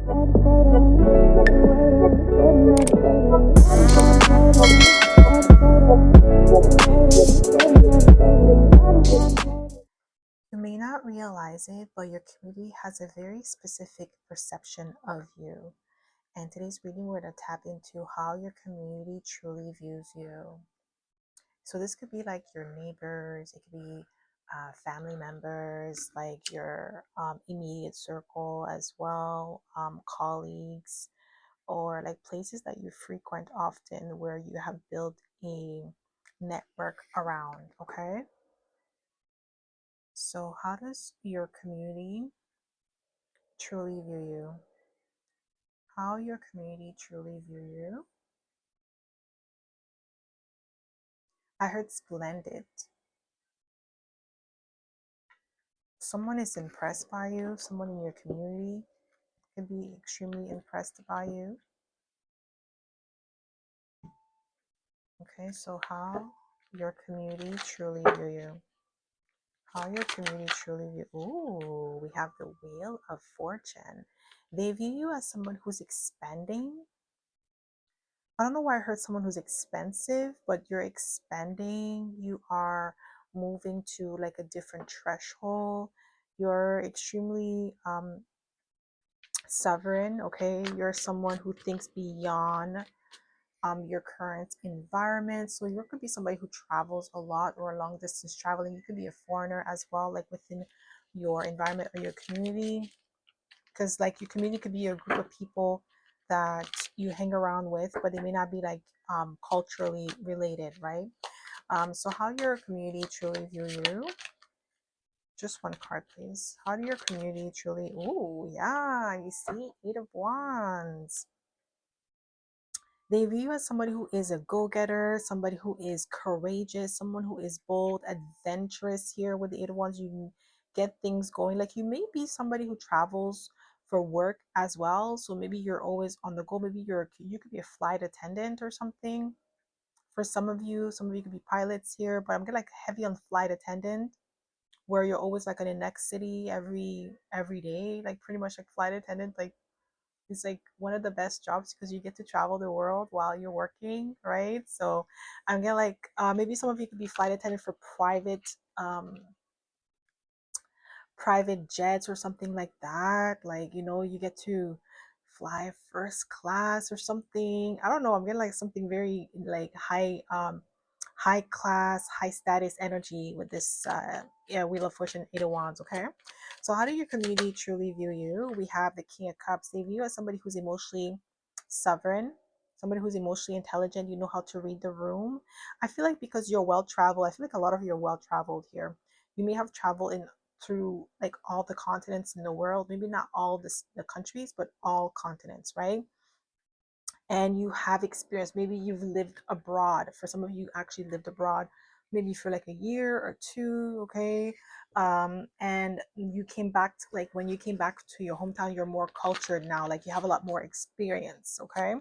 You may not realize it, but your community has a very specific perception of you. And today's reading, we're going to tap into how your community truly views you. So this could be like your neighbors, it could be family members, like your immediate circle as well, colleagues, or like places that you frequent often where you have built a network around. Okay, so how does your community truly view you? How your community truly view you? I heard splendid. Someone is impressed by you, someone in your community can be extremely impressed by you. Okay, so how your community truly view you. How your community truly view. Ooh, we have the Wheel of Fortune. They view you as someone who's expanding. I don't know why I heard someone who's expensive, but you're expanding. You are moving to like a different threshold. You're extremely sovereign, okay? You're someone who thinks beyond your current environment. So you could be somebody who travels a lot or long distance traveling. You could be a foreigner as well, like within your environment or your community. Because like your community could be a group of people that you hang around with, but they may not be like culturally related, right? So how your community truly view you? Just one card, please. How do your community truly? Ooh, yeah, you see, Eight of Wands. They view you as somebody who is a go-getter, somebody who is courageous, someone who is bold, adventurous. Here with the Eight of Wands, you get things going. Like you may be somebody who travels for work as well. So maybe you're always on the go. Maybe you could be a flight attendant or something. For some of you could be pilots here, but I'm getting like heavy on flight attendant, where you're always like in the next city every day, like pretty much like flight attendant, like it's like one of the best jobs because you get to travel the world while you're working, right? So I'm gonna like maybe some of you could be flight attendant for private jets or something like that. Like, you know, you get to fly first class or something. I don't know. I'm getting like something very like high class, high status energy with this yeah, Wheel of Fortune, Eight of Wands, okay? So how do your community truly view you? We have the King of Cups. They view you as somebody who's emotionally sovereign, somebody who's emotionally intelligent. You know how to read the room. I feel like because you're well traveled, I feel like a lot of you are well traveled here. You may have traveled in through like all the continents in the world, maybe not all the countries, but all continents, right? And you have experience. Maybe you've lived abroad. For some of you, actually lived abroad, maybe for like a year or two, okay? And you came back to, like when you came back to your hometown, you're more cultured now. Like you have a lot more experience, okay?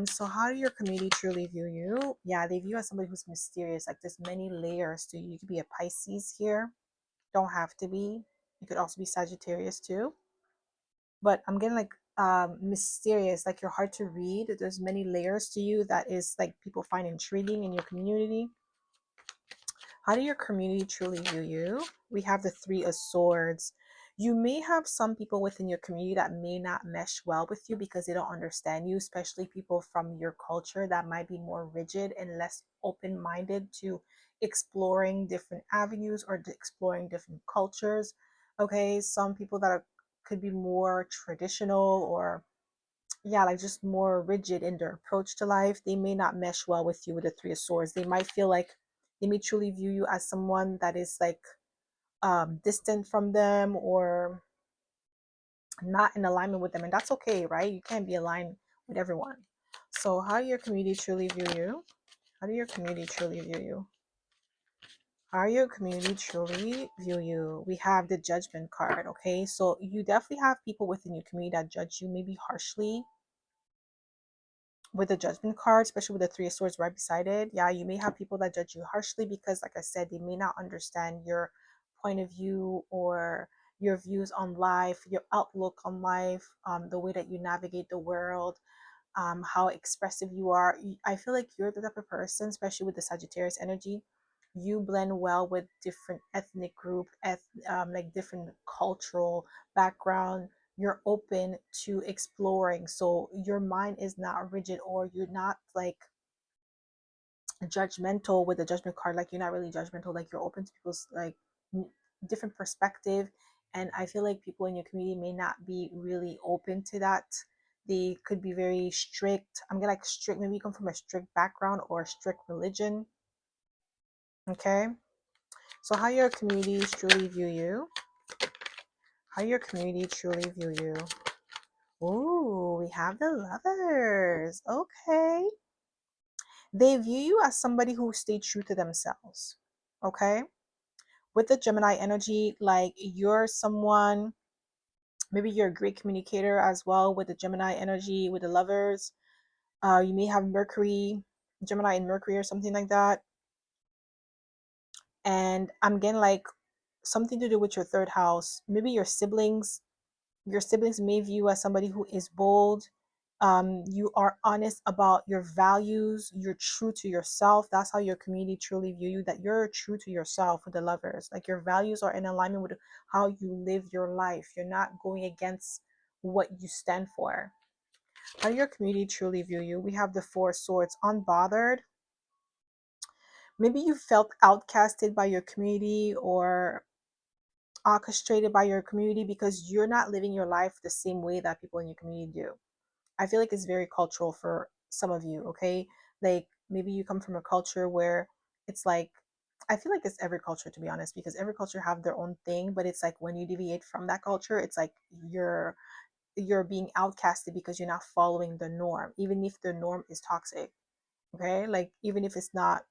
So how do your community truly view you? Yeah, they view you as somebody who's mysterious. Like there's many layers to you. You could be a Pisces here, don't have to be. You could also be Sagittarius too. But I'm getting like mysterious, like you're hard to read. There's many layers to you that is like people find intriguing in your community. How do your community truly view you? We have the Three of Swords. You may have some people within your community that may not mesh well with you because they don't understand you, especially people from your culture that might be more rigid and less open minded to exploring different avenues or exploring different cultures. Okay, some people that could be more traditional or yeah, like just more rigid in their approach to life. They may not mesh well with you with the Three of Swords. They might feel like they may truly view you as someone that is like distant from them or not in alignment with them, and that's okay, right? You can't be aligned with everyone. So how do your community truly view you? How do your community truly view you? How your community truly view you? We have the Judgment card. Okay, so you definitely have people within your community that judge you maybe harshly with the Judgment card, especially with the Three of Swords right beside it. Yeah, you may have people that judge you harshly because, like I said, they may not understand your point of view or your views on life, your outlook on life, the way that you navigate the world, how expressive you are. I feel like you're the type of person, especially with the Sagittarius energy, you blend well with different ethnic group, like different cultural background. You're open to exploring, so your mind is not rigid, or you're not like judgmental with the judgment card. Like you're not really judgmental, like you're open to people's like different perspective. And I feel like people in your community may not be really open to that. They could be very strict. I'm gonna like strict, maybe you come from a strict background or a strict religion. Okay, so how your community truly view you, how your community truly view you. Ooh, we have the lovers. Okay, they view you as somebody who stayed true to themselves. Okay, with the Gemini energy, like you're someone, maybe you're a great communicator as well with the Gemini energy, with the lovers. You may have Mercury, Gemini and Mercury or something like that. And I'm getting like something to do with your third house. Maybe your siblings may view you as somebody who is bold. You are honest about your values. You're true to yourself. That's how your community truly view you, that you're true to yourself with the lovers. Like your values are in alignment with how you live your life. You're not going against what you stand for. How your community truly view you. We have the Four Swords, unbothered. Maybe you felt outcasted by your community or orchestrated by your community because you're not living your life the same way that people in your community do. I feel like it's very cultural for some of you, okay? Like maybe you come from a culture where it's like, I feel like it's every culture, to be honest, because every culture have their own thing, but it's like when you deviate from that culture, it's like you're you're being outcasted because you're not following the norm, even if the norm is toxic. Okay, like even if it's not,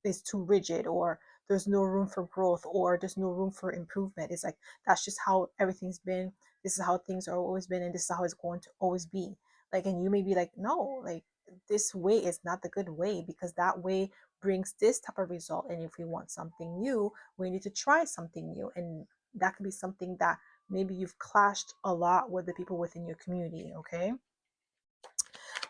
is too rigid, or there's no room for growth, or there's no room for improvement. It's like that's just how everything's been. This is how things are always been, and this is how it's going to always be. Like, and you may be like, no, like this way is not the good way, because that way brings this type of result. And if we want something new, we need to try something new. And that could be something that maybe you've clashed a lot with the people within your community. Okay,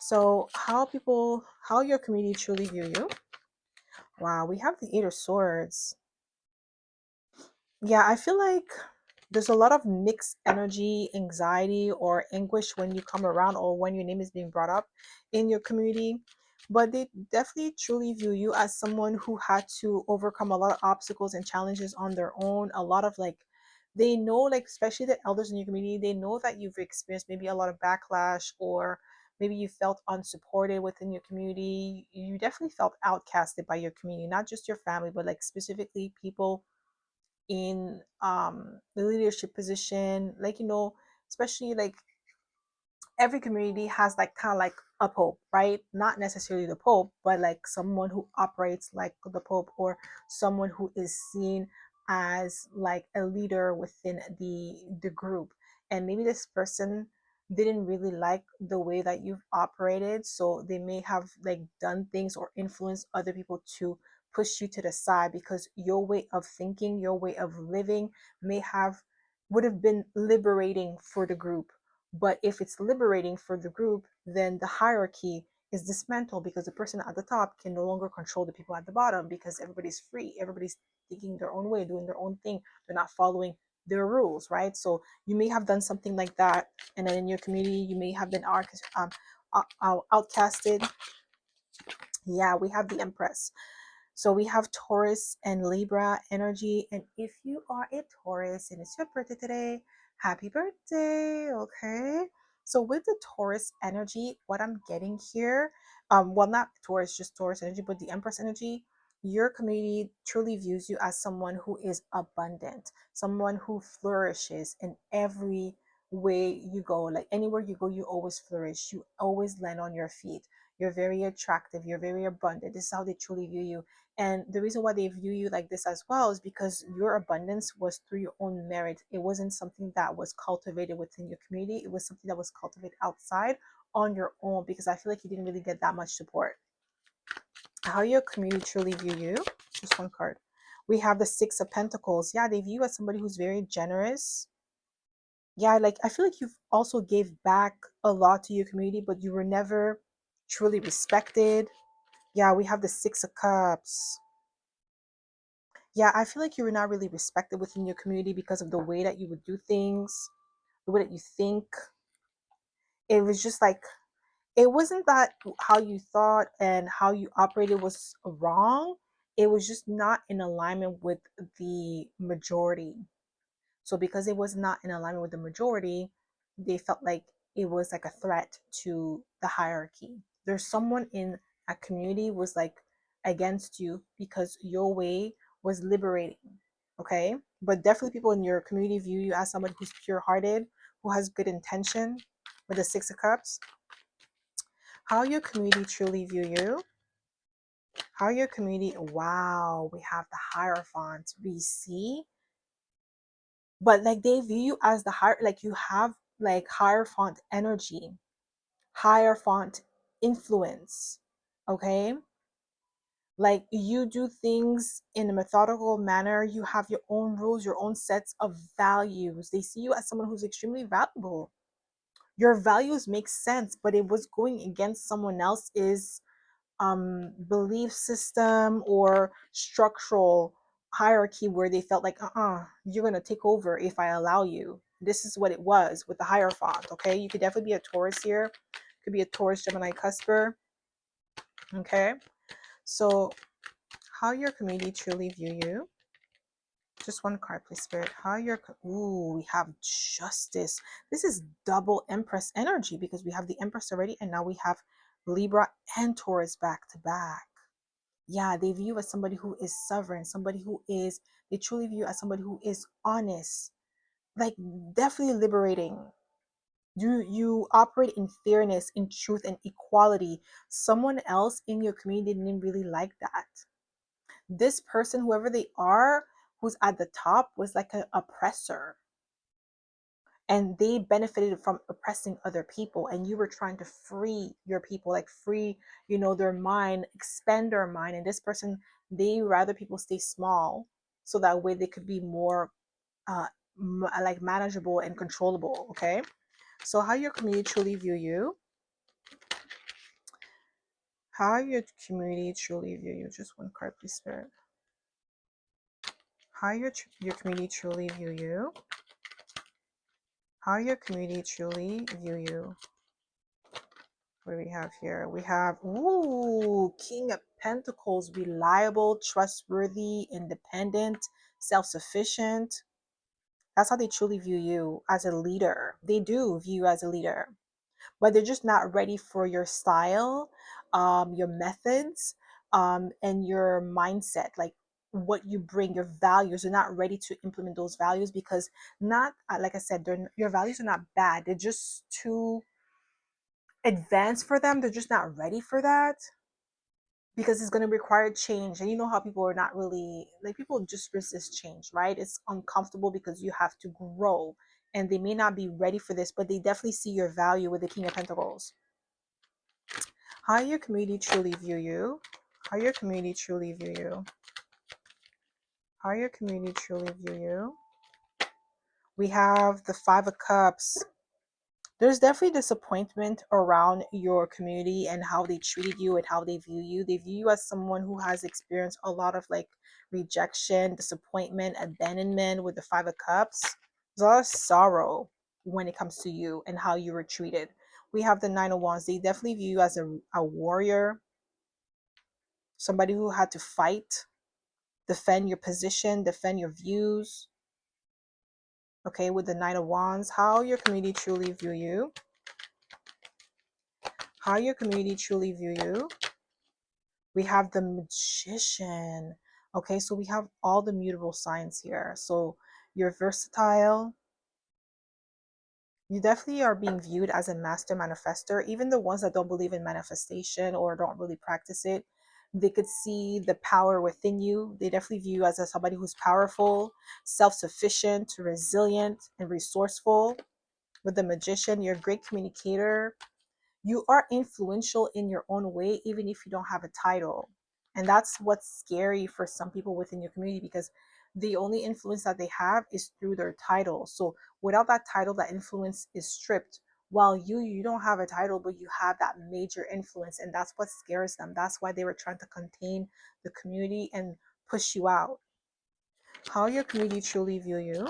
so how your community truly view you. Wow, we have the Eight of Swords. Yeah, I feel like there's a lot of mixed energy, anxiety, or anguish when you come around, or when your name is being brought up in your community. But they definitely truly view you as someone who had to overcome a lot of obstacles and challenges on their own. A lot of like, they know, like, especially the elders in your community, they know that you've experienced maybe a lot of backlash, or maybe you felt unsupported within your community. You definitely felt outcasted by your community, not just your family, but like specifically people in the leadership position, like especially like every community has like kind of like a pope, right? Not necessarily the pope, but like someone who operates like the pope, or someone who is seen as like a leader within the group. And maybe this person didn't really like the way that you've operated, so they may have like done things or influenced other people to push you to the side, because your way of thinking, your way of living may have would have been liberating for the group. But if it's liberating for the group, then the hierarchy is dismantled, because the person at the top can no longer control the people at the bottom, because everybody's free. Everybody's thinking their own way, doing their own thing. They're not following their rules, right? So you may have done something like that, and then in your community, you may have been outcasted. Yeah, we have the Empress. So we have Taurus and Libra energy. And if you are a Taurus and it's your birthday today, happy birthday. Okay. So with the Taurus energy, what I'm getting here, well, not Taurus, just Taurus energy, but the Empress energy, your community truly views you as someone who is abundant, someone who flourishes in every way you go. Like anywhere you go, you always flourish. You always land on your feet. You're very attractive. You're very abundant. This is how they truly view you. And the reason why they view you like this as well is because your abundance was through your own merit. It wasn't something that was cultivated within your community. It was something that was cultivated outside on your own, because I feel like you didn't really get that much support. How your community truly view you. Just one card. We have the Six of Pentacles. Yeah, they view you as somebody who's very generous. Yeah, like I feel like you've also gave back a lot to your community, but you were never truly respected. Yeah, we have the Six of Cups. Yeah, I feel like you were not really respected within your community because of the way that you would do things, the way that you think. It was just like, it wasn't that how you thought and how you operated was wrong. It was just not in alignment with the majority. So because it was not in alignment with the majority, they felt like it was like a threat to the hierarchy. There's someone in a community was like against you because your way was liberating. Okay? But definitely people in your community view you as somebody who's pure hearted, who has good intention with the Six of Cups. How your community truly view you. How your community, wow, we have the Hierophant. We see, but like they view you as the higher, like you have like Hierophant energy, Hierophant influence. Okay, like you do things in a methodical manner. You have your own rules, your own sets of values. They see you as someone who's extremely valuable. Your values make sense, but it was going against someone else's belief system or structural hierarchy where they felt like, you're going to take over if I allow you. This is what it was with the Hierophant. Okay, you could definitely be a Taurus here. Could be a Taurus, Gemini, Cusper. Okay, so how your community truly view you. Just one card, please, Spirit. How your ooh, we have Justice. This is double Empress energy because we have the Empress already, and now we have Libra and Taurus back to back. Yeah, they view you as somebody who is sovereign, somebody who is, they truly view you as somebody who is honest, like definitely liberating. You operate in fairness, in truth, and equality. Someone else in your community didn't really like that. This person, whoever they are, who's at the top, was like an oppressor, and they benefited from oppressing other people, and you were trying to free your people, like free, their mind, expand their mind. And this person, they rather people stay small so that way they could be more uh like manageable and controllable. Okay, so how your community truly view you. How your community truly view you. Just one card, please, Spirit. How your community truly view you. How your community truly view you. What do we have here? We have, ooh, King of Pentacles, reliable, trustworthy, independent, self-sufficient. That's how they truly view you as a leader. They do view you as a leader, but they're just not ready for your style, your methods, and your mindset, like what you bring, your values. They're not ready to implement those values because not, like I said, your values are not bad. They're just too advanced for them. They're just not ready for that because it's going to require change. And you know how people are not really, like, people just resist change, right? It's uncomfortable because you have to grow, and they may not be ready for this, but they definitely see your value with the King of Pentacles. How your community truly view you. How your community truly view you. How your community truly view you. We have the Five of Cups. There's definitely disappointment around your community and how they treated you and how they view you. They view you as someone who has experienced a lot of like rejection, disappointment, abandonment with the Five of Cups. There's a lot of sorrow when it comes to you and how you were treated. We have the Nine of Wands. They definitely view you as a warrior, somebody who had to fight, defend your position, defend your views. Okay, with the Nine of Wands, how your community truly view you. How your community truly view you. We have the Magician. Okay, so we have all the mutable signs here. So you're versatile. You definitely are being viewed as a master manifester. Even the ones that don't believe in manifestation or don't really practice it, they could see the power within you. They definitely view you as somebody who's powerful, self-sufficient, resilient, and resourceful. With the Magician, you're a great communicator. You are influential in your own way, even if you don't have a title. And that's what's scary for some people within your community, because the only influence that they have is through their title. So without that title, that influence is stripped. While you don't have a title, but you have that major influence, and that's what scares them. That's why they were trying to contain the community and push you out. How your community truly view you.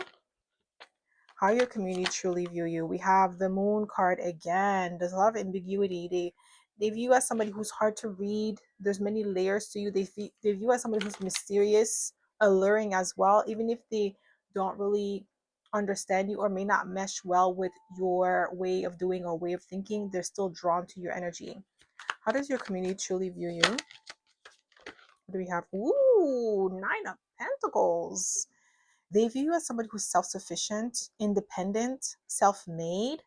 How your community truly view you. We have the moon card again. There's a lot of ambiguity. They view you as somebody who's hard to read. There's many layers to you. They view you as somebody who's mysterious, alluring as well, even if they don't really understand you or may not mesh well with your way of doing or way of thinking. They're still drawn to your energy. How does your community truly view you? What do we have? Ooh, Nine of Pentacles. They view you as somebody who's self-sufficient, independent, self-made.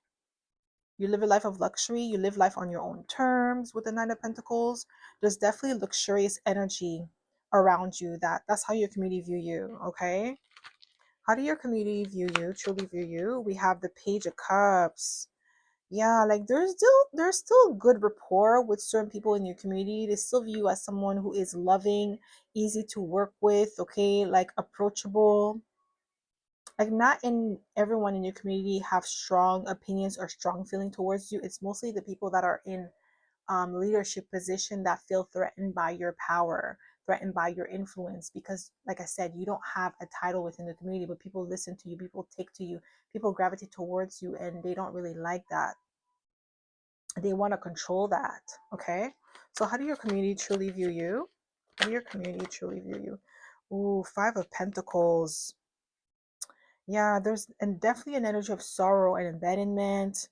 You live a life of luxury. You live life on your own terms with the Nine of Pentacles. There's definitely luxurious energy around you. That's how your community view you, okay? How do your community view you, truly view you? We have the Page of Cups. Yeah, like there's still good rapport with certain people in your community. They still view you as someone who is loving, easy to work with, okay, like approachable. Like not in everyone in your community have strong opinions or strong feeling towards you. It's mostly the people that are in leadership position that feel threatened by your power, threatened by your influence, because like I said, you don't have a title within the community, but people listen to you, people take to you, people gravitate towards you, and they don't really like that. They want to control that. Okay, so how do your community truly view you? How do your community truly view you? Ooh, Five of Pentacles. Yeah, there's and definitely an energy of sorrow and abandonment,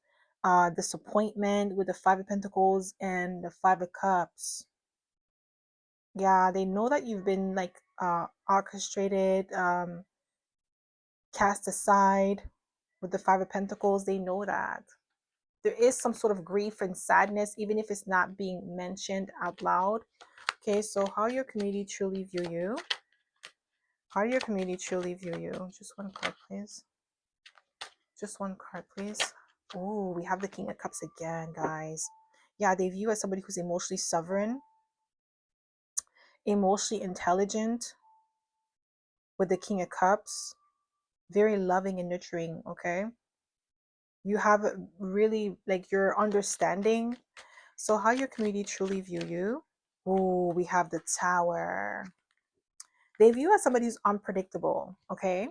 disappointment with the Five of Pentacles and the Five of Cups. Yeah, they know that you've been like orchestrated, cast aside with the Five of Pentacles. They know that. There is some sort of grief and sadness, even if it's not being mentioned out loud. Okay, so how your community truly view you? How your community truly view you? Just one card, please. Just one card, please. Oh, we have the King of Cups again, guys. Yeah, they view you as somebody who's emotionally sovereign, emotionally intelligent with the King of Cups, very loving and nurturing, okay? You have really like your understanding. So how your community truly view you? Oh, we have the Tower. They view you as somebody who's unpredictable, okay?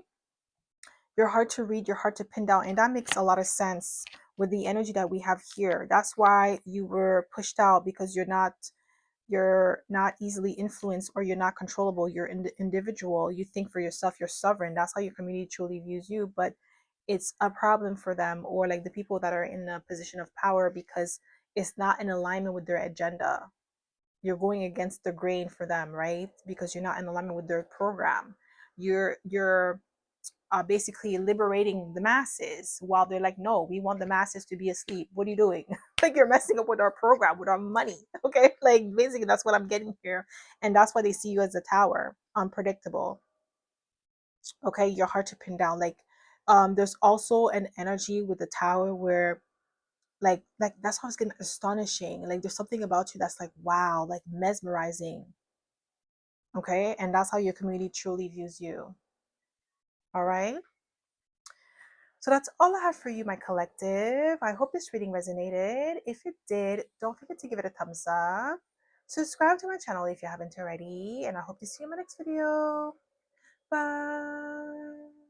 You're hard to read, you're hard to pin down, and that makes a lot of sense with the energy that we have here. That's why you were pushed out, because you're not easily influenced, or you're not controllable. You're individual. You think for yourself. You're sovereign. That's how your community truly views you. But it's a problem for them, or like the people that are in a position of power, because it's not in alignment with their agenda. You're going against the grain for them, right? Because you're not in alignment with their program. You're basically liberating the masses, while they're like, no, we want the masses to be asleep. What are you doing? Like, you're messing up with our program, with our money. Okay, like basically that's what I'm getting here. And that's why they see you as a Tower, unpredictable. Okay, you're hard to pin down. Like there's also an energy with the Tower where like that's how it's getting astonishing. Like there's something about you that's like, wow, like mesmerizing. Okay, and that's how your community truly views you. All right. So that's all I have for you, my collective. I hope this reading resonated. If it did, don't forget to give it a thumbs up. Subscribe to my channel if you haven't already. And I hope to see you in my next video. Bye.